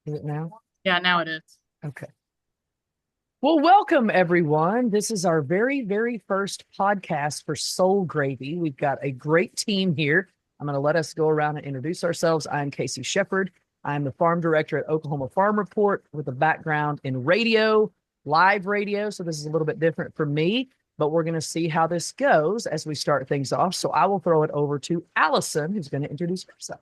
Is it now? Yeah, now it is. Okay. Well, welcome everyone. This is our very, very first podcast for Soul Gravy. We've got a great team here. I'm going to let us go around and introduce ourselves. I'm Casey Sheperd. I'm the farm director at Oklahoma Farm Report with a background in radio, live radio. So this is a little bit different for me, but we're going to see how this goes as we start things off. So I will throw it over to Alison, who's going to introduce herself.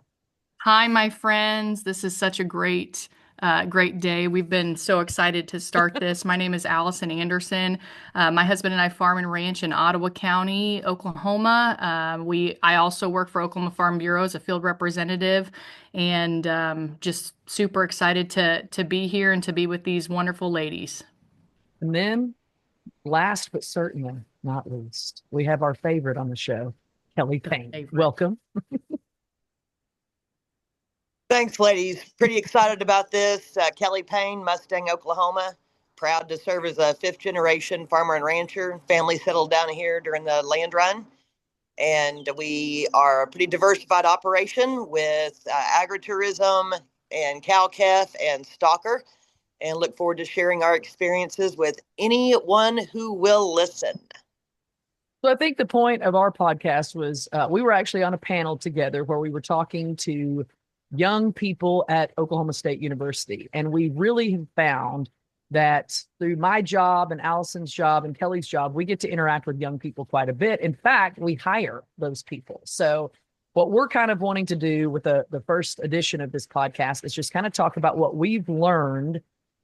Hi, my friends. This is such a great day. We've been so excited to start this. My name is Alisen Anderson. My husband and I farm and ranch in Ottawa County, Oklahoma. I also work for Oklahoma Farm Bureau as a field representative, and just super excited to be here and to be with these wonderful ladies. And then last but certainly not least, we have our favorite on the show, Kelli The Payne. favorite. Welcome. Thanks, ladies. Pretty excited about this. Kelli Payne, Mustang, Oklahoma. Proud to serve as a fifth generation farmer and rancher. Family settled down here during the land run. And we are a pretty diversified operation with agritourism and cow-calf and stocker. And look forward to sharing our experiences with anyone who will listen. So I think the point of our podcast was we were actually on a panel together where we were talking to young people at Oklahoma State University. And we really have found that through my job and Alison's job and Kelli's job, we get to interact with young people quite a bit. In fact, we hire those people. So what we're kind of wanting to do with the first edition of this podcast is just kind of talk about what we've learned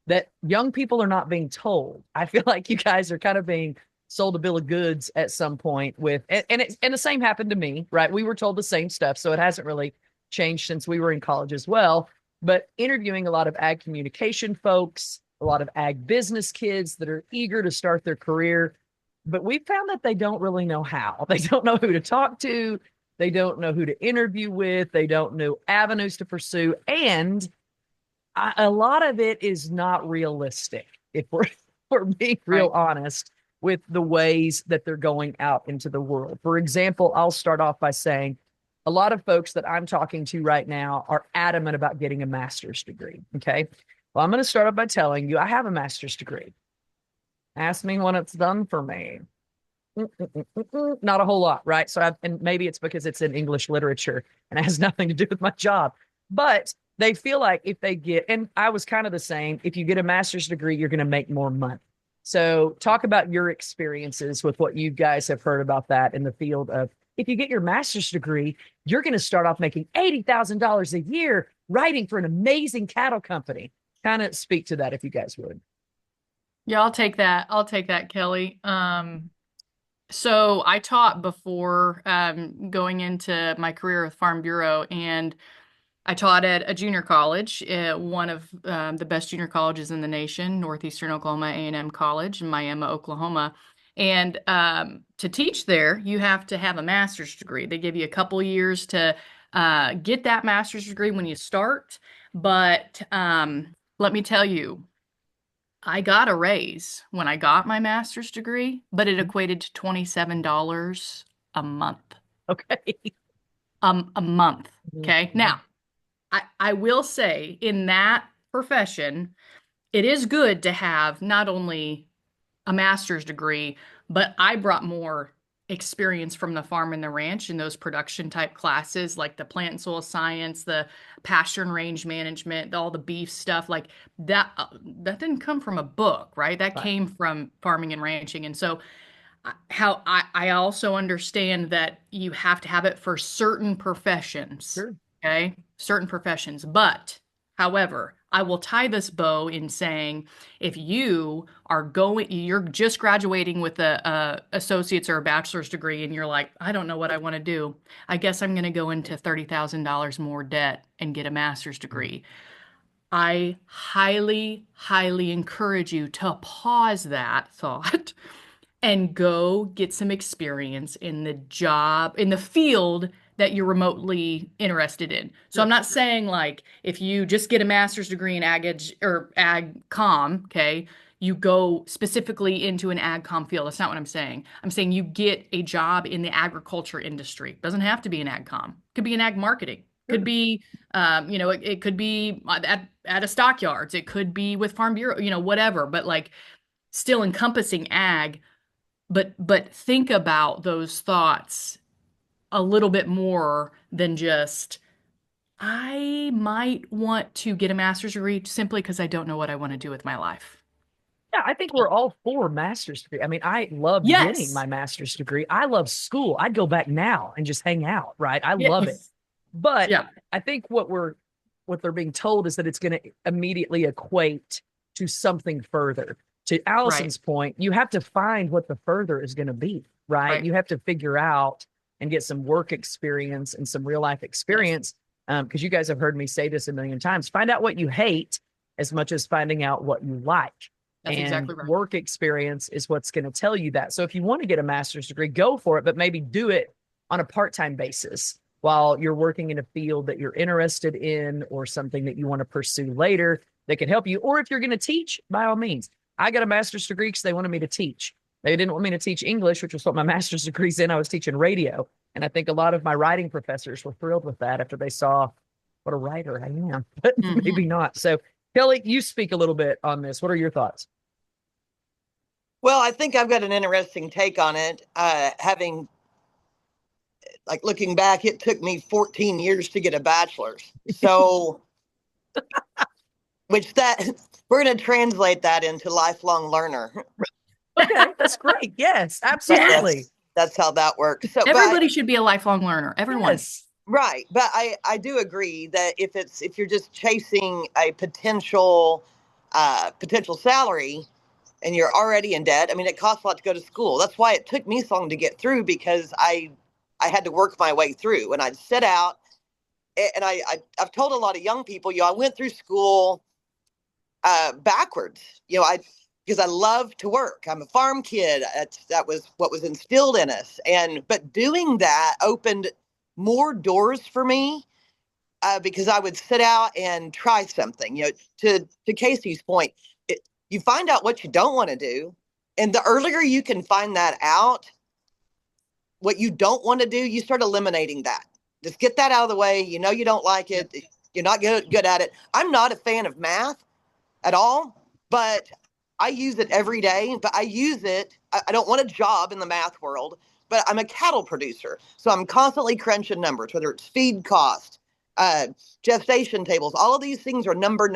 that young people are not being told. I feel like you guys are kind of being sold a bill of goods at some point with, and the same happened to me, right? We were told the same stuff. So it hasn't really changed since we were in college as well. But interviewing a lot of ag communication folks, a lot of ag business kids that are eager to start their career, but we found that they don't really know how. They don't know who to talk to. They don't know who to interview with. They don't know avenues to pursue. And a lot of it is not realistic, if we're being real Right. honest with the ways that they're going out into the world. For example, I'll start off by saying a lot of folks that I'm talking to right now are adamant about getting a master's degree. Okay. Well, I'm going to start off by telling you I have a master's degree. Ask me when it's done for me. Not a whole lot, right? And maybe it's because it's in English literature and it has nothing to do with my job. But they feel like if they get, and I was kind of the same, if you get a master's degree, you're going to make more money. So talk about your experiences with what you guys have heard about that in the field of if you get your master's degree, you're going to start off making $80,000 a year writing for an amazing cattle company. Kind of speak to that if you guys would. Yeah, I'll take that. I'll take that, Kelly. So I taught before going into my career with Farm Bureau, and I taught at a junior college, one of the best junior colleges in the nation, Northeastern Oklahoma A&M College in Miami, Oklahoma. And to teach there, you have to have a master's degree. They give you a couple years to get that master's degree when you start. But let me tell you, I got a raise when I got my master's degree, but it equated to $27 a month. Okay. A month. Okay. Now, I will say in that profession, it is good to have not only a master's degree, but I brought more experience from the farm and the ranch in those production type classes, like the plant and soil science, the pasture and range management, all the beef stuff like that. That didn't come from a book, right? That Right. came from farming and ranching. And so how I also understand that you have to have it for certain professions, Sure. okay? Certain professions. But, however, I will tie this bow in saying if you're just graduating with a associate's or a bachelor's degree and you're like, I don't know what I want to do. I guess I'm going to go into $30,000 more debt and get a master's degree. I highly, highly encourage you to pause that thought and go get some experience in the job, in the field that you're remotely interested in. So I'm Sure. not saying like if you just get a master's degree in ag com, okay, you go specifically into an ag com field. That's not what I'm saying. I'm saying you get a job in the agriculture industry. Doesn't have to be an ag com. Could be an ag marketing. Could be, it could be at a stockyards. It could be with Farm Bureau, whatever. But like still encompassing ag. But think about those thoughts a little bit more than just, I might want to get a master's degree simply because I don't know what I want to do with my life. Yeah, I think we're all for master's degree. I mean, I loved getting Yes. my master's degree. I love school. I'd go back now and just hang out, right? I love it. Yes. But Yeah. I think what they're being told is that it's going to immediately equate to something further. To Right. Alison's point, you have to find what the further is going to be, right? Right. You have to figure out and get some work experience and some real life Yes. experience. Because you guys have heard me say this a million times. Find out what you hate as much as finding out what you like. That's And exactly right. work experience is what's going to tell you that. So if you want to get a master's degree, go for it, but maybe do it on a part-time basis while you're working in a field that you're interested in or something that you want to pursue later that can help you. Or if you're going to teach, by all means. I got a master's degree because they wanted me to teach. They didn't want me to teach English, which was what my master's degree's in. I was teaching radio. And I think a lot of my writing professors were thrilled with that after they saw what a writer I am, but maybe not. So, Kelli, you speak a little bit on this. What are your thoughts? Well, I think I've got an interesting take on it. Having, like, looking back, it took me 14 years to get a bachelor's. So, which that we're going to translate that into lifelong learner. Okay, that's great. Yes, Right. absolutely. That's how that works. So, Everybody should be a lifelong learner. Everyone. Yes. right. But I do agree that if you're just chasing a potential salary and you're already in debt, I mean, it costs a lot to go to school. That's why it took me so long to get through, because I had to work my way through, and I'd set out. And I've told a lot of young people, I went through school backwards, because I love to work. I'm a farm kid. That was what was instilled in us. But doing that opened more doors for me, because I would sit out and try something. To Casey's point, you find out what you don't want to do, and the earlier you can find that out, what you don't want to do, you start eliminating that. Just get that out of the way. You don't like it. Yep. You're not good at it. I'm not a fan of math at all, but I use it every day. But I use it. I don't want a job in the math world, but I'm a cattle producer. So I'm constantly crunching numbers, whether it's feed cost, gestation tables. All of these things are number.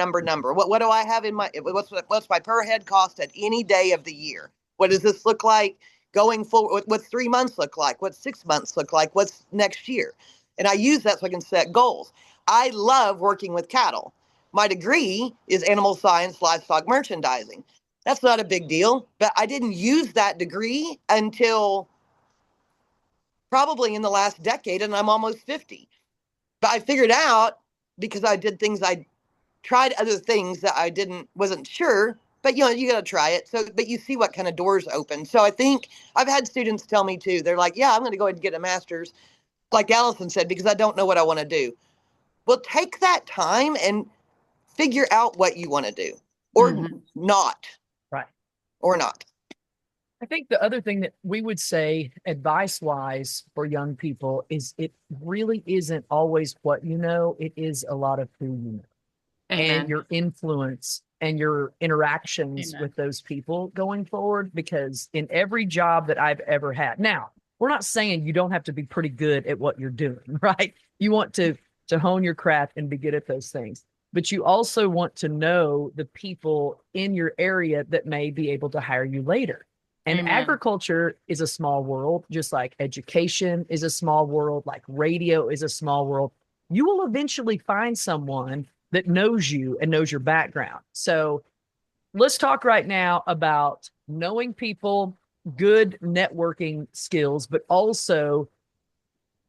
What do I have in my, what's my per head cost at any day of the year? What does this look like going forward? What's 3 months look like? What's 6 months look like? What's next year? And I use that so I can set goals. I love working with cattle. My degree is animal science, livestock merchandising. That's not a big deal, but I didn't use that degree until probably in the last decade, and I'm almost 50. But I figured out, because I did things, I tried other things that I wasn't sure, but you got to try it. So, but you see what kind of doors open. So I think I've had students tell me too, they're like, yeah, I'm going to go ahead and get a master's, like Alisen said, because I don't know what I want to do. Well, take that time and figure out what you want to do, or not. Right. Or not. I think the other thing that we would say advice wise for young people is it really isn't always what you know, it is a lot of who you know. Amen. And your influence and your interactions Amen. with those people going forward. Because in every job that I've ever had, now we're not saying you don't have to be pretty good at what you're doing, right? You want to hone your craft and be good at those things, but you also want to know the people in your area that may be able to hire you later. And Amen. Agriculture is a small world, just like education is a small world, like radio is a small world. You will eventually find someone that knows you and knows your background. So let's talk right now about knowing people, good networking skills, but also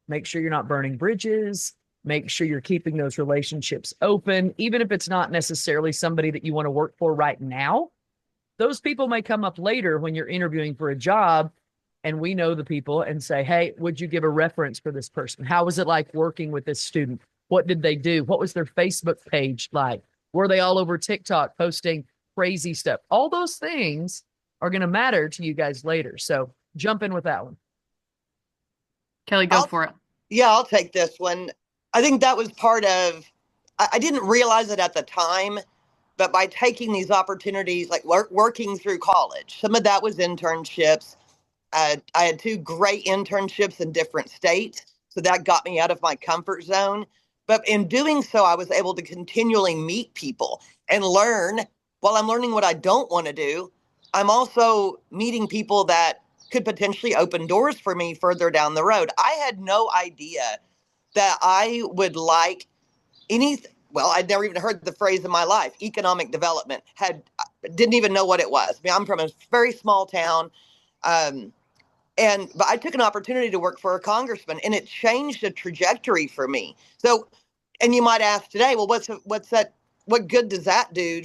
make sure you're not burning bridges. Make sure you're keeping those relationships open, even if it's not necessarily somebody that you want to work for right now. Those people may come up later when you're interviewing for a job, and we know the people and say, hey, would you give a reference for this person? How was it like working with this student? What did they do? What was their Facebook page like? Were they all over TikTok posting crazy stuff? All those things are going to matter to you guys later. So jump in with that one. Kelli, go for it. Yeah, I'll take this one. I think that was part of, I didn't realize it at the time, but by taking these opportunities, like working through college, some of that was internships. I had two great internships in different states. So that got me out of my comfort zone. But in doing so, I was able to continually meet people and learn. While I'm learning what I don't want to do, I'm also meeting people that could potentially open doors for me further down the road. I had no idea that I would like any, well, I'd never even heard the phrase in my life, economic development. Didn't even know what it was. I mean, I'm from a very small town. Um, but I took an opportunity to work for a congressman, and it changed the trajectory for me. So, and you might ask today, well, what's that? What good does that do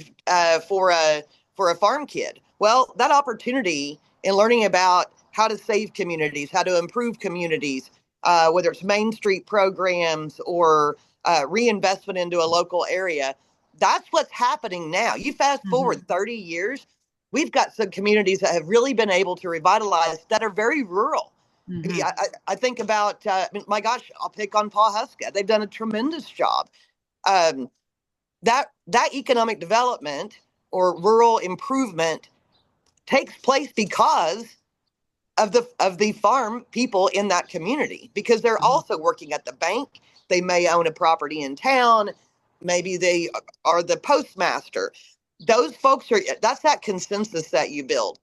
for a farm kid? Well, that opportunity in learning about how to save communities, how to improve communities, whether it's Main Street programs or reinvestment into a local area, that's what's happening now. You fast forward 30 years, we've got some communities that have really been able to revitalize that are very rural. I think about, my gosh, I'll pick on Pawhuska. They've done a tremendous job. Um, that economic development or rural improvement takes place because of the farm people in that community, because they're also working at the bank. They may own a property in town. Maybe they are the postmaster. Those folks that's that consensus that you build.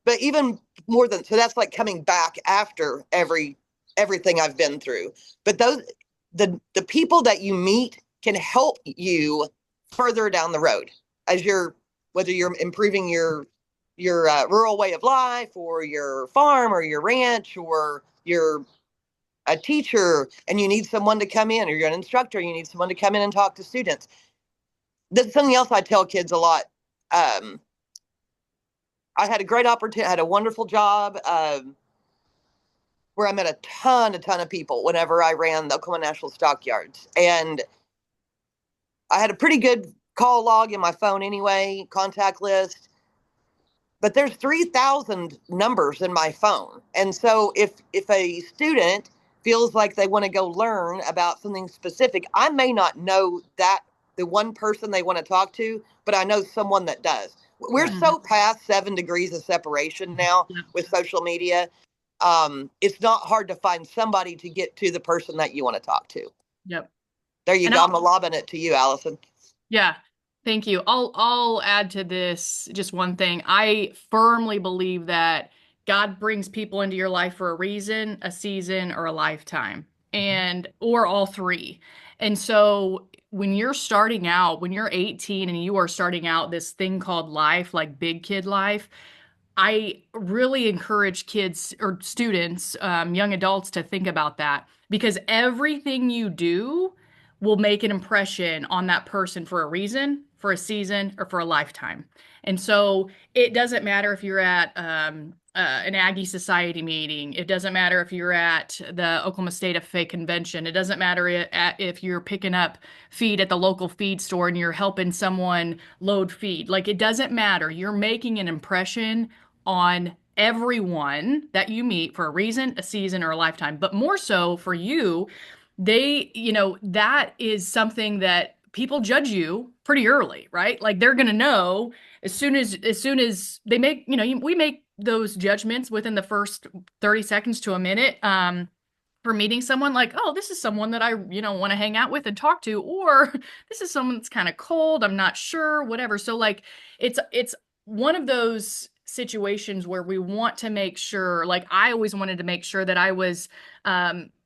But even more than so, that's like coming back after everything I've been through. But the people that you meet can help you further down the road as whether you're improving your rural way of life, or your farm, or your ranch, or you're a teacher and you need someone to come in, or you're an instructor, you need someone to come in and talk to students. That's something else I tell kids a lot. I had a great opportunity. I had a wonderful job where I met a ton of people whenever I ran the Oklahoma National Stockyards. And I had a pretty good call log in my phone anyway, contact list. But there's 3,000 numbers in my phone. And so if a student feels like they want to go learn about something specific, I may not know that the one person they want to talk to, but I know someone that does. We're so past 7 degrees of separation now with social media. It's not hard to find somebody to get to the person that you want to talk to. Yep. There you And go. I'm lobbing it to you, Alisen. Yeah. Thank you. I'll add to this just one thing. I firmly believe that God brings people into your life for a reason, a season, or a lifetime, and or all three. And so when you're starting out, when you're 18 and you are starting out this thing called life, like big kid life, I really encourage kids or students, young adults, to think about that, because everything you do will make an impression on that person for a reason, for a season, or for a lifetime. And so it doesn't matter if you're at an Aggie Society meeting. It doesn't matter if you're at the Oklahoma State FFA convention. It doesn't matter if you're picking up feed at the local feed store and you're helping someone load feed. Like, it doesn't matter. You're making an impression on everyone that you meet for a reason, a season, or a lifetime. But more so for you, that is something that people judge you pretty early, right? Like, they're going to know as soon as they make, we make those judgments within the first 30 seconds to a minute. For meeting someone, like, oh, this is someone that I, want to hang out with and talk to, or this is someone that's kind of cold, I'm not sure, whatever. So, like, it's one of those situations where we want to make sure, like, I always wanted to make sure that I was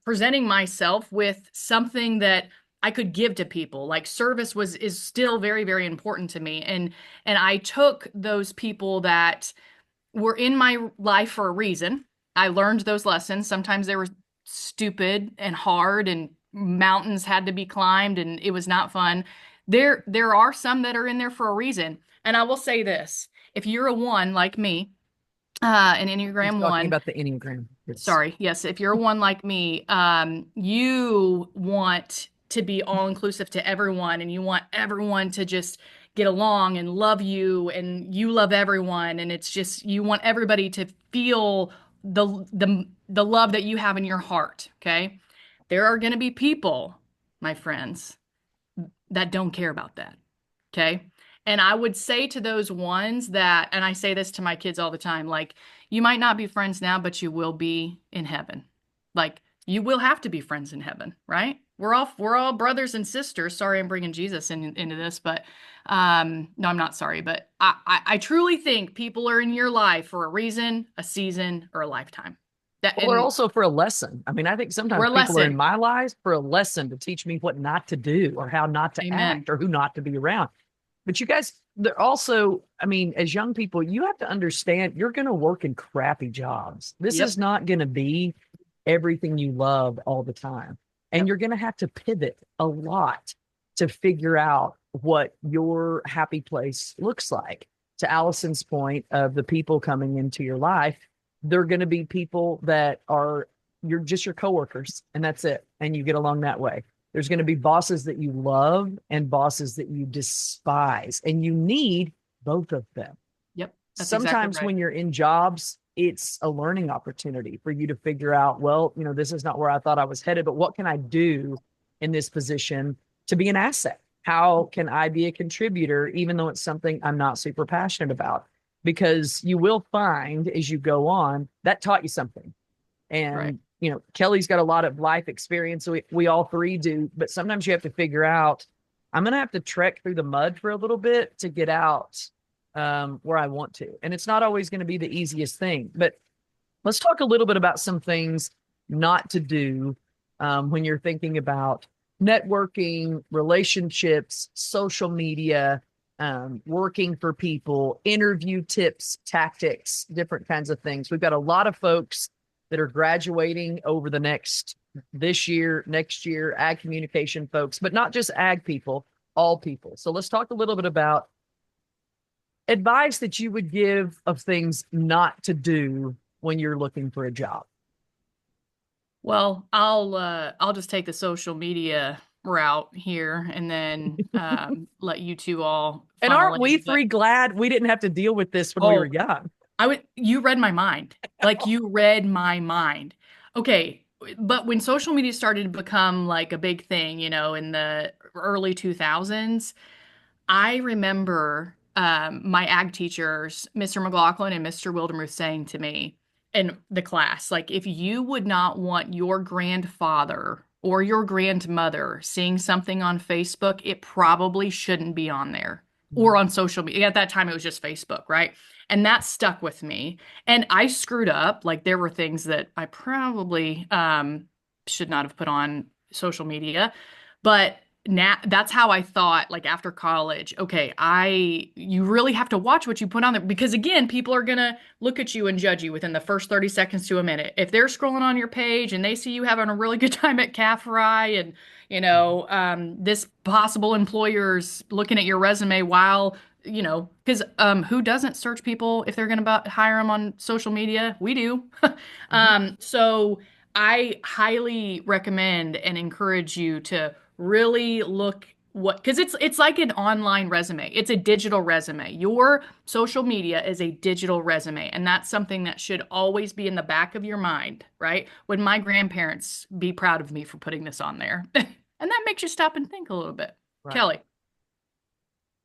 presenting myself with something that I could give to people. Like, service is still very, very important to me. And I took those people that were in my life for a reason. I learned those lessons. Sometimes they were stupid and hard, and mountains had to be climbed, and it was not fun. There are some that are in there for a reason. And I will say this: if you're a 1 like me, an Enneagram 1. Talking about the Enneagram. Sorry. Yes. If you're a 1 like me, you want to be all inclusive to everyone, and you want everyone to just get along and love you, and you love everyone. And it's just, you want everybody to feel the love that you have in your heart. Okay. There are going to be people my friends, that don't care about that. Okay. And I would say to those ones that, and I say this to my kids all the time, like, you might not be friends now, but you will be in heaven. Like, you will have to be friends in heaven, right? We're all brothers and sisters. Sorry, I'm bringing Jesus into this, but no, I'm not sorry, but I truly think people are in your life for a reason, a season, or a lifetime. Well, they're also for a lesson. I mean, I think sometimes We're a people are in lesson. my lives for a lesson to teach me what not to do or how not to Amen. act or who not to be around. But you guys, they're also, I mean, as young people, you have to understand you're going to work in crappy jobs. This is Yep. not going to be everything you love all the time. And Yep. you're going to have to pivot a lot to figure out what your happy place looks like. To Alison's point of the people coming into your life, they're going to be people that are you're just your coworkers, and that's it. And you get along that way. There's going to be bosses that you love and bosses that you despise, and you need both of them. Yep. That's exactly Sometimes right. when you're in jobs, it's a learning opportunity for you to figure out, well, this is not where I thought I was headed, but what can I do in this position to be an asset? How can I be a contributor, even though it's something I'm not super passionate about? Because you will find as you go on that taught you something. And, Right. Kelli's got a lot of life experience. So we all three do, but sometimes you have to figure out, I'm going to have to trek through the mud for a little bit to get out where I want to. And it's not always going to be the easiest thing, but let's talk a little bit about some things not to do when you're thinking about networking, relationships, social media, working for people, interview tips, tactics, different kinds of things. We've got a lot of folks that are graduating over this year, next year, ag communication folks, but not just ag people, all people. So let's talk a little bit about advice that you would give of things not to do when you're looking for a job. Well, I'll just take the social media route here and then let you two all And funnel aren't we in. three glad we didn't have to deal with this when we were Oh, young? you read my mind. Like, you read my mind. Okay, but when social media started to become like a big thing, in the early 2000s, I remember my ag teachers, Mr. McLaughlin and Mr. Wildermuth, saying to me in the class, like, if you would not want your grandfather or your grandmother seeing something on Facebook, it probably shouldn't be on there or on social media. At that time, it was just Facebook, right? And that stuck with me. And I screwed up. Like, there were things that I probably should not have put on social media, but now that's how I thought, like, after college, okay, you really have to watch what you put on there, because again, people are gonna look at you and judge you within the first 30 seconds to a minute. If they're scrolling on your page and they see you having a really good time at calf fry and this possible employer's looking at your resume while because who doesn't search people if they're gonna hire them on social media? We do. So I highly recommend and encourage you to really look because it's like an online resume. It's a digital resume. Your social media is a digital resume, and that's something that should always be in the back of your mind, right? Would my grandparents be proud of me for putting this on there? And that makes you stop and think a little bit. Right. Kelli.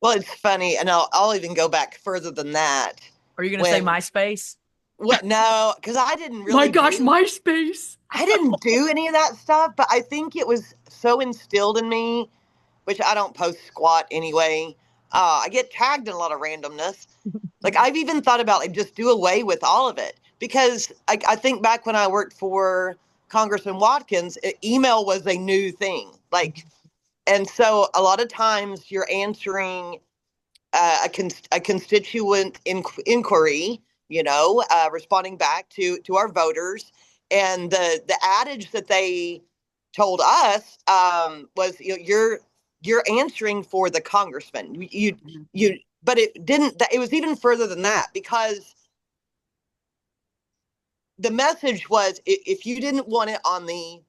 Well, it's funny, and I'll even go back further than that. Are you going to say MySpace? What? No, because I didn't really. My gosh, MySpace. I didn't do any of that stuff, but I think it was so instilled in me, which I don't post squat anyway. I get tagged in a lot of randomness. Like, I've even thought about like just do away with all of it, because I think back when I worked for Congressman Watkins, email was a new thing. Like, and so a lot of times you're answering a constituent inquiry, responding back to our voters. And the adage that they told us was, you're answering for the congressman. But it didn't. It was even further than that, because the message was, if you didn't want it on the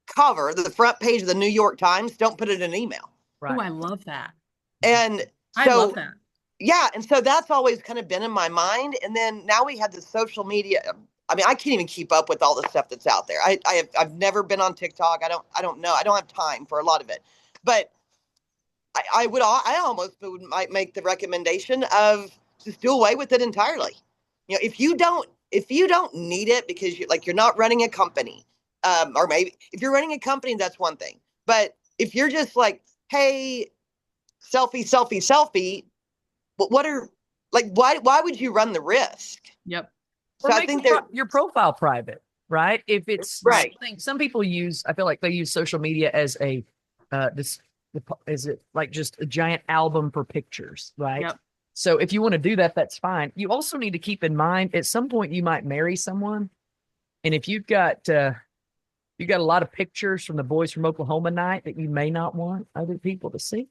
cover, the front page of the New York Times, don't put it in an email. Right. Oh, I love that. And so, I love that. Yeah. And so that's always kind of been in my mind. And then now we had the social media I mean, I can't even keep up with all the stuff that's out there. I've never been on TikTok. I don't know. I don't have time for a lot of it, but I almost might make the recommendation of just do away with it entirely. You know, if you don't need it because you're not running a company, or maybe if you're running a company, that's one thing. But if you're just like, hey, selfie, selfie, selfie, what are why would you run the risk? Yep. Or So I make think they're your profile private, right? If it's right. some people I feel like they use social media as a this is it like just a giant album for pictures, right? Yep. So if you want to do that, that's fine. You also need to keep in mind at some point you might marry someone, and if you've got a lot of pictures from the boys from Oklahoma night that you may not want other people to see,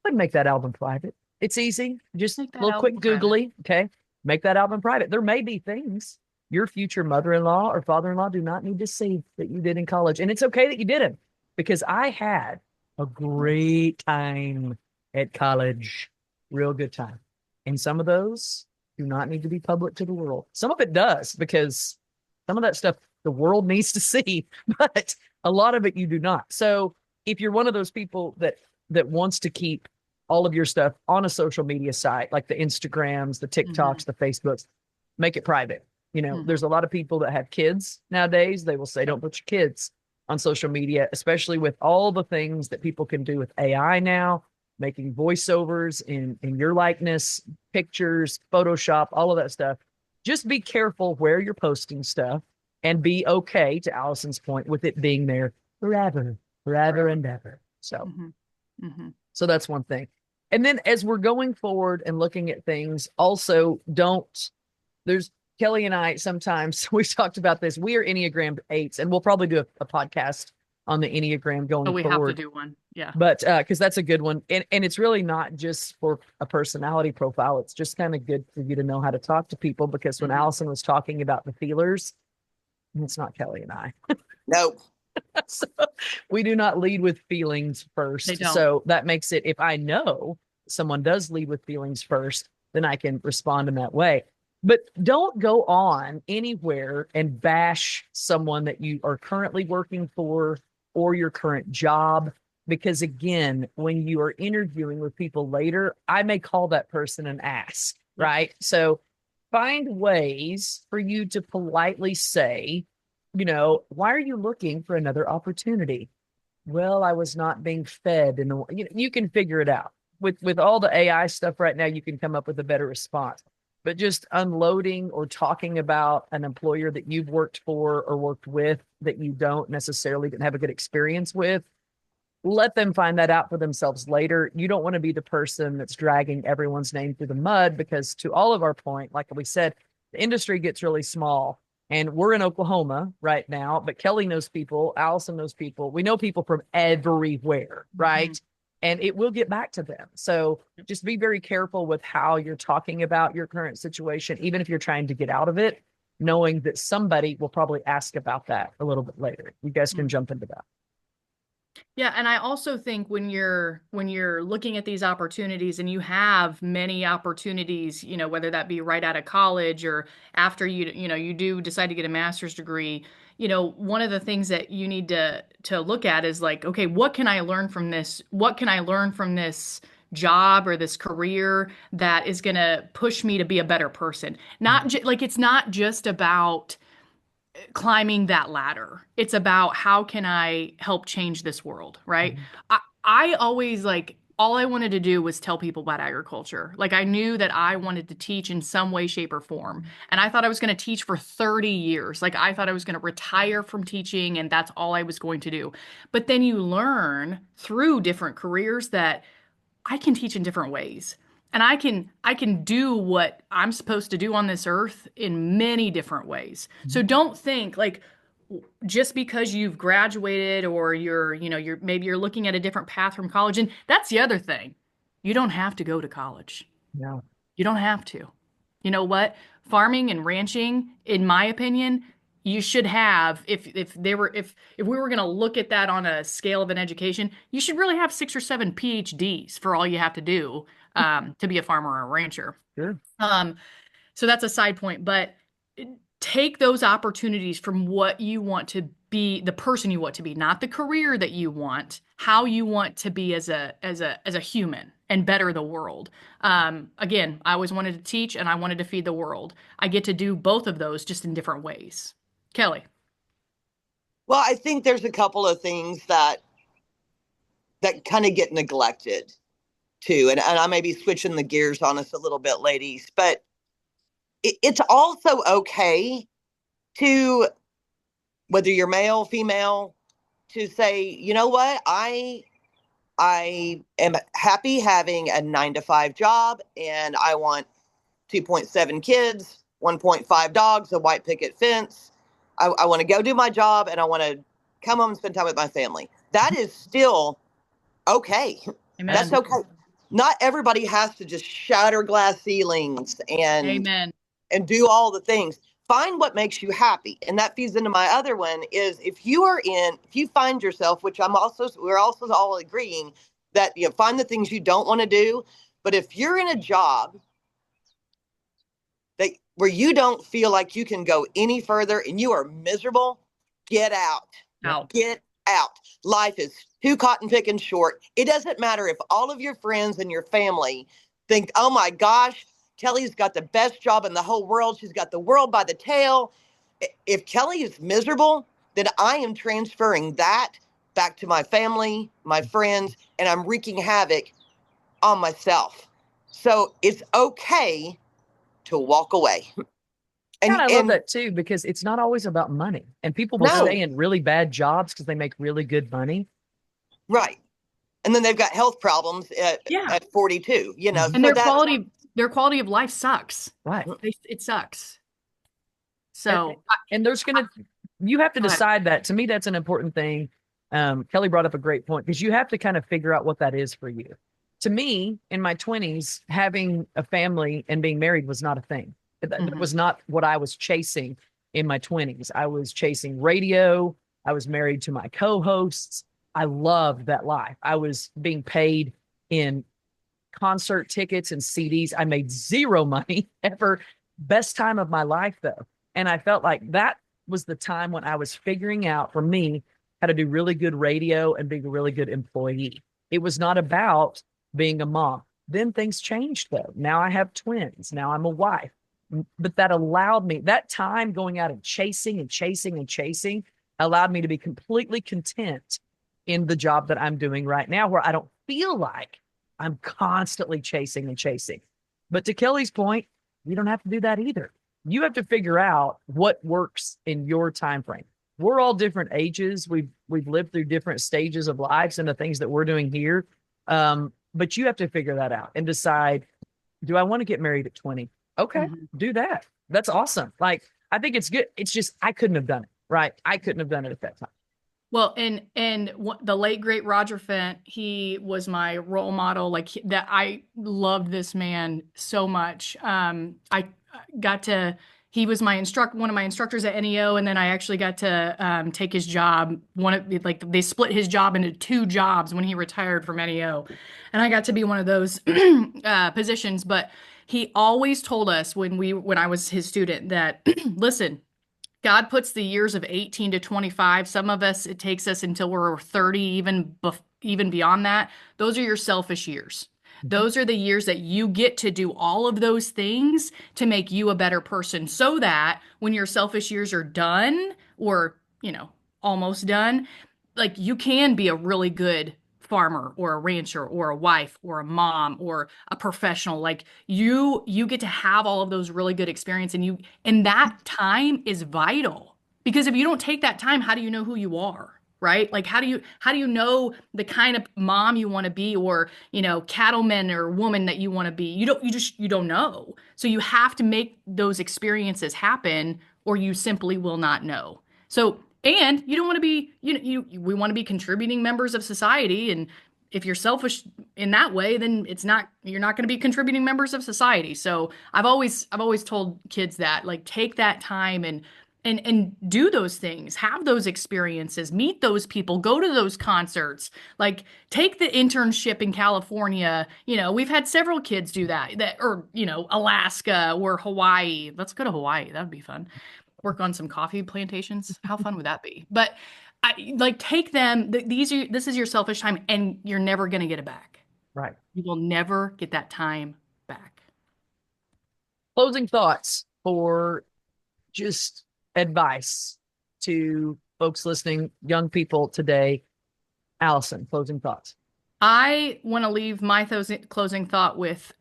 but make that album private. It's easy. Just a Make that little quick album private. googly, okay? Make that album private. There may be things your future mother-in-law or father-in-law do not need to see that you did in college. And it's okay that you didn't, because I had a great time at college, real good time. And some of those do not need to be public to the world. Some of it does, because some of that stuff the world needs to see, but a lot of it you do not. So if you're one of those people that wants to keep all of your stuff on a social media site, like the Instagrams, the TikToks, the Facebooks, make it private. You know, there's a lot of people that have kids nowadays. They will say, don't put your kids on social media, especially with all the things that people can do with AI now, making voiceovers in your likeness, pictures, Photoshop, all of that stuff. Just be careful where you're posting stuff, and be okay, to Alison's point, with it being there forever and ever. So, so that's one thing. And then as we're going forward and looking at things, also there's Kelli and I, sometimes we've talked about this. We are Enneagram 8s, and we'll probably do a podcast on the Enneagram going forward. We have to do one. Yeah. But because that's a good one. And it's really not just for a personality profile. It's just kind of good for you to know how to talk to people, because when Alison was talking about the feelers, it's not Kelli and I. No. So we do not lead with feelings first. They don't. So that makes it, if I know someone does lead with feelings first, then I can respond in that way. But don't go on anywhere and bash someone that you are currently working for or your current job. Because again, when you are interviewing with people later, I may call that person an ass, right? So find ways for you to politely say, you know, why are you looking for another opportunity? Well, I was not being fed in the, you can figure it out. With all the AI stuff right now, you can come up with a better response. But just unloading or talking about an employer that you've worked for or worked with that you don't necessarily didn't have a good experience with, let them find that out for themselves later. You don't want to be the person that's dragging everyone's name through the mud, because to all of our point, like we said, the industry gets really small. And we're in Oklahoma right now, but Kelli knows people, Alison knows people. We know people from everywhere, right? And it will get back to them. So just be very careful with how you're talking about your current situation, even if you're trying to get out of it, knowing that somebody will probably ask about that a little bit later. You guys can jump into that. Yeah, and I also think when you're looking at these opportunities, and you have many opportunities, you know, whether that be right out of college or after you do decide to get a master's degree, you know, one of the things that you need to look at is like, okay, what can I learn from this? What can I learn from this job or this career that is going to push me to be a better person? Like, it's not just about climbing that ladder. It's about how can I help change this world, right? I always, like, all I wanted to do was tell people about agriculture. Like, I knew that I wanted to teach in some way, shape, or form. And I thought I was going to teach for 30 years. Like, I thought I was going to retire from teaching, and that's all I was going to do. But then you learn through different careers that I can teach in different ways. And I can do what I'm supposed to do on this earth in many different ways. So don't think like, just because you've graduated or maybe you're looking at a different path from college. And that's the other thing. You don't have to go to college. No. You don't have to. You know what? Farming and ranching, in my opinion, you should have, if we were going to look at that on a scale of an education, you should really have 6 or 7 PhDs for all you have to do to be a farmer or a rancher. Sure. So that's a side point, but take those opportunities from what you want to be, the person you want to be, not the career that you want, how you want to be as a human and better the world. Again, I always wanted to teach and I wanted to feed the world. I get to do both of those just in different ways. Kelli. Well, I think there's a couple of things that kind of get neglected too. And I may be switching the gears on us a little bit, ladies, but it's also okay to, whether you're male, female, to say, you know what, I am happy having a 9 to 5 job, and I want 2.7 kids, 1.5 dogs, a white picket fence. I want to go do my job, and I want to come home and spend time with my family. That is still okay. Amen. That's okay. Not everybody has to just shatter glass ceilings Amen. and do all the things. Find what makes you happy. And that feeds into my other one is, if you find yourself, which we're also all agreeing that, find the things you don't want to do. But if you're in a job where you don't feel like you can go any further and you are miserable, get out. Get out. Life is too cotton picking short. It doesn't matter if all of your friends and your family think, oh my gosh, Kelli's got the best job in the whole world. She's got the world by the tail. If Kelli is miserable, then I am transferring that back to my family, my friends, and I'm wreaking havoc on myself. So it's okay to walk away. And I love that too, because it's not always about money. And people will stay in really bad jobs because they make really good money. Right. And then they've got health problems at 42, And so their quality of life sucks. Right. It sucks. So, and you have to decide that. To me, that's an important thing. Kelli brought up a great point, because you have to kind of figure out what that is for you. To me, in my 20s, having a family and being married was not a thing. That was not what I was chasing in my 20s. I was chasing radio. I was married to my co-hosts. I loved that life. I was being paid in concert tickets and CDs. I made zero money ever. Best time of my life, though. And I felt like that was the time when I was figuring out, for me, how to do really good radio and being a really good employee. It was not about being a mom. Then things changed, though. Now I have twins. Now I'm a wife. But that allowed me, that time going out and chasing and chasing and chasing, allowed me to be completely content in the job that I'm doing right now, where I don't feel like I'm constantly chasing and chasing. But to Kelli's point, you don't have to do that either. You have to figure out what works in your time frame. We're all different ages. We've lived through different stages of lives and the things that we're doing here. But you have to figure that out and decide, do I want to get married at 20? Okay, do that. That's awesome. Like, I think it's good. It's just, I couldn't have done it, right? I couldn't have done it at that time. Well, and the late great Roger Fent, he was my role model. Like, that, I loved this man so much. I got to, he was one of my instructors at NEO, and then I actually got to take his job. They split his job into 2 jobs when he retired from NEO, and I got to be one of those positions. But he always told us when I was his student that, listen, God puts the years of 18 to 25. Some of us, it takes us until we're 30, even beyond that. Those are your selfish years. Those are the years that you get to do all of those things to make you a better person, so that when your selfish years are done, or, almost done, like, you can be a really good farmer or a rancher or a wife or a mom or a professional. Like, you get to have all of those really good experience, and that time is vital, because if you don't take that time, how do you know who you are? Right? Like, how do you know the kind of mom you want to be, or, cattleman or woman that you want to be? You don't know. So you have to make those experiences happen, or you simply will not know. So, and you don't want to be, we want to be contributing members of society. And if you're selfish in that way, then you're not going to be contributing members of society. So I've always told kids that, like, take that time and do those things, have those experiences, meet those people, go to those concerts, like, take the internship in California. We've had several kids do that, or, Alaska or Hawaii. Let's go to Hawaii. That'd be fun. work on some coffee plantations. How fun would that be? But like take them. This is your selfish time, and you're never going to get it back. Right. You will never get that time back. Closing thoughts for just advice to folks listening, young people today. Alisen, closing thoughts. I want to leave my closing thought with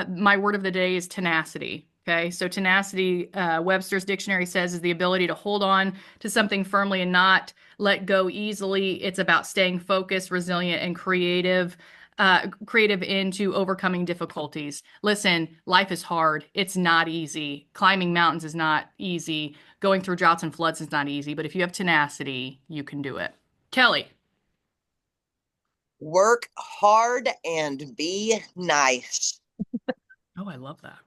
my word of the day is tenacity. Okay, so tenacity, Webster's dictionary says, is the ability to hold on to something firmly and not let go easily. It's about staying focused, resilient, and creative into overcoming difficulties. Listen, life is hard. It's not easy. Climbing mountains is not easy. Going through droughts and floods is not easy. But if you have tenacity, you can do it. Kelli. Work hard and be nice. Oh, I love that.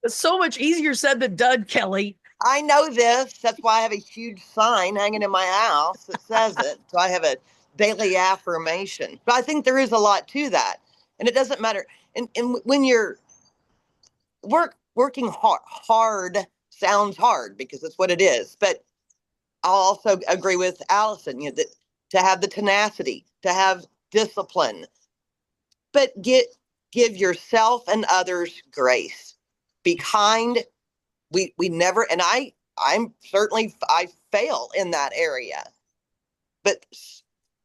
It's so much easier said than done, Kelli. I know this. That's why I have a huge sign hanging in my house that says it. So I have a daily affirmation. But I think there is a lot to that. And it doesn't matter. And when you're working hard sounds hard because that's what it is. But I'll also agree with Alisen, that to have the tenacity, to have discipline, but give yourself and others grace. Be kind. We never, and I'm certainly, I fail in that area, but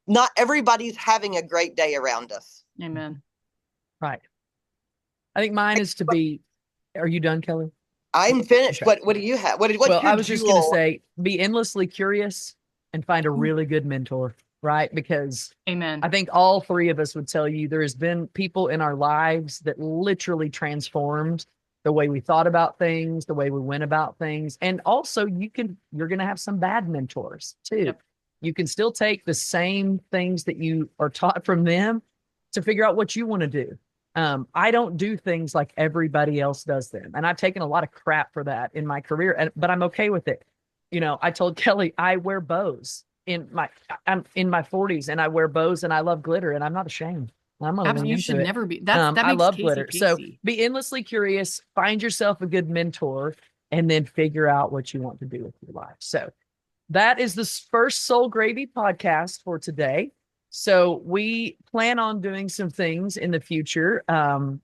not everybody's having a great day around us. Amen. Right. I think mine is to be, are you done, Kelli? I'm finished. Okay. What do you have? What's well, your I was just going to say, be endlessly curious and find a really good mentor, right? Because Amen. I think all three of us would tell you there has been people in our lives that literally transformed the way we thought about things, the way we went about things. And also you're going to have some bad mentors too. Yep. You can still take the same things that you are taught from them to figure out what you want to do. I don't do things like everybody else does them. And I've taken a lot of crap for that in my career, but I'm okay with it. I told Kelli, I wear bows I'm in my 40s and I wear bows and I love glitter and I'm not ashamed. I'm gonna lean You into should it. never be. That I makes love Casey glitter. Casey. So be endlessly curious, find yourself a good mentor, and then figure out what you want to do with your life. So that is the first Soul Gravy podcast for today. So we plan on doing some things in the future. I'm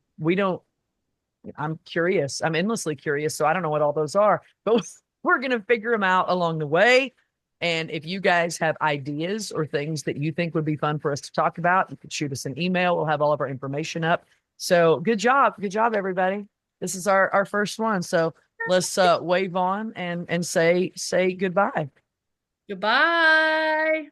curious. I'm endlessly curious. So I don't know what all those are, but we're going to figure them out along the way. And if you guys have ideas or things that you think would be fun for us to talk about, you could shoot us an email. We'll have all of our information up. So good job. Good job, everybody. This is our first one. So let's wave on and say goodbye. Goodbye.